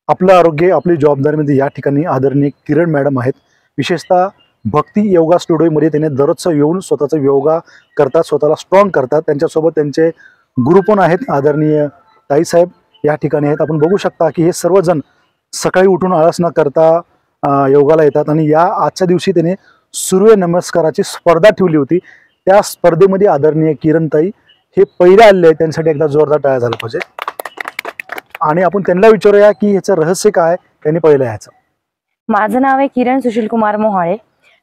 आपलं आरोग्य आपली जबाबदारीमध्ये या ठिकाणी आदरणीय किरण मॅडम आहेत। विशेषतः भक्ती योगा स्टुडिओमध्ये त्यांनी दररोज येऊन स्वतःचा योगा करतात, स्वतःला स्ट्रॉंग करतात। त्यांच्यासोबत त्यांचे गुरु पण आहेत, आदरणीय ताई साहेब या ठिकाणी आहेत। आपण बघू शकता की हे सर्वजण सकाळी उठून आळस न करता योगाला येतात आणि या आजच्या दिवशी त्यांनी सूर्य नमस्काराची स्पर्धा ठेवली होती। त्या स्पर्धेमध्ये आदरणीय किरण ताई हे पहिले आले, त्यांच्यासाठी एकदा जोरदार टाळ्या झाला पाहिजे। आणि आपण त्यांना विचारूया की ह्याचं रहस्य काय, त्यांनी पहिलं यायचं। माझं नाव आहे किरण सुशील कुमार मोहाळे।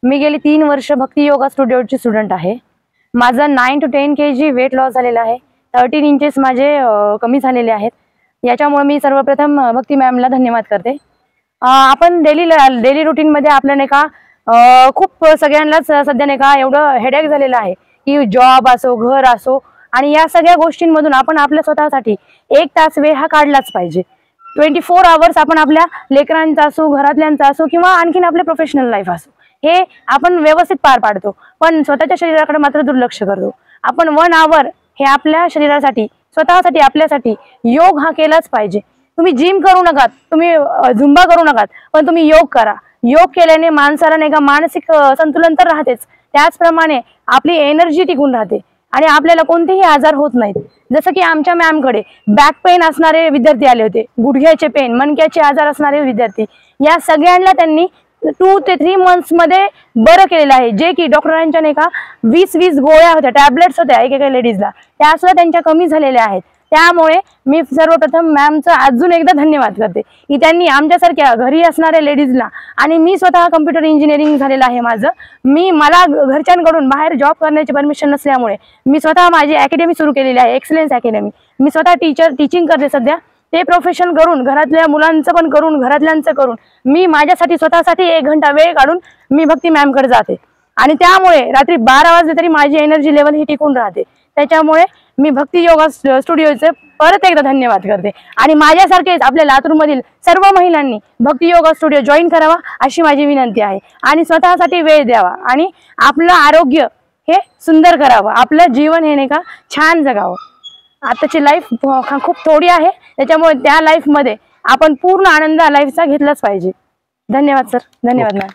मी गेली 3 वर्ष भक्ती योगा स्टुडिओची स्टुडंट आहे। माझं 9 to 10 kg वेट लॉस झालेला आहे। 13 इंचेस माझे कमी झालेले आहेत। याच्यामुळे मी सर्वप्रथम भक्ती मॅमला धन्यवाद करते। आपण डेली रुटीन मध्ये आपल्या नाही का खूप सगळ्यांनाच सध्या नाही का एवढं हेडेक झालेलं आहे की जॉब असो, घर असो, आणि या सगळ्या गोष्टींमधून आपण आपल्या स्वतःसाठी 1 तास वेळ हा काढलाच पाहिजे। 24 आवर्स आपण आपल्या लेकरांचा असो, घरातल्यांचा असो किंवा आणखीन आपल्या प्रोफेशनल लाईफ असो, हे आपण व्यवस्थित पार पाडतो, पण स्वतःच्या शरीराकडे मात्र दुर्लक्ष करतो। आपण 1 आवर हे आपल्या शरीरासाठी, स्वतःसाठी, आपल्यासाठी योग हा केलाच पाहिजे। तुम्ही जिम करू नका, तुम्ही झुंबा करू नका, पण तुम्ही योग करा। योग केल्याने माणसाला नाही का मानसिक संतुलन तर राहतेच, त्याचप्रमाणे आपली एनर्जी टिकून राहते आणि आपल्याला कोणतेही आजार होत नाहीत। जसं की आमच्या मॅमकडे बॅक पेन असणारे विद्यार्थी आले होते, गुडघ्याचे पेन, मणक्याचे आजार असणारे विद्यार्थी, या सगळ्यांना त्यांनी 2 ते 3 मंथ्स मध्ये बरं केलेलं आहे। जे की डॉक्टरांच्या नाही का 20 गोळ्या होत्या, टॅबलेट्स होत्या एकेका लेडीजला, त्या सुद्धा त्यांच्या कमी झालेल्या आहेत। त्यामुळे मी सर्वप्रथम मॅमचं अजून एकदा धन्यवाद करते की त्यांनी आमच्यासारख्या घरी असणाऱ्या लेडीजला, आणि मी स्वतः कम्प्युटर इंजिनिअरिंग झालेलं आहे माझं, मला घरच्यांकडून बाहेर जॉब करण्याची परमिशन नसल्यामुळे मी स्वतः माझी अकॅडमी सुरू केलेली आहे, एक्सलन्स अकॅडमी। मी स्वतः टीचिंग करते सध्या। ते प्रोफेशन करून, घरातल्या मुलांचं पण करून, घरातल्यांचं करून, मी माझ्यासाठी स्वतःसाठी 1 घंटा वेळ काढून मी भक्ती मॅमकडे जाते, आणि त्यामुळे रात्री 12 वाजले तरी माझी एनर्जी लेवल ही टिकून राहते। त्याच्यामुळे मी भक्ती योगा स्टुडिओचे परत एकदा धन्यवाद करते, आणि माझ्यासारखेच आपल्या लातूरमधील सर्व महिलांनी भक्ती योगा स्टुडिओ जॉईन करावा अशी माझी विनंती आहे, आणि स्वतःसाठी वेळ द्यावा, आणि आपलं आरोग्य हे सुंदर करावं, आपलं जीवन हे नाही का छान जगावं। आताची लाईफ खूप थोडी आहे, त्याच्यामुळे त्या लाईफमध्ये आपण पूर्ण आनंद लाईफचा घेतलाच पाहिजे। धन्यवाद सर, धन्यवाद मॅम।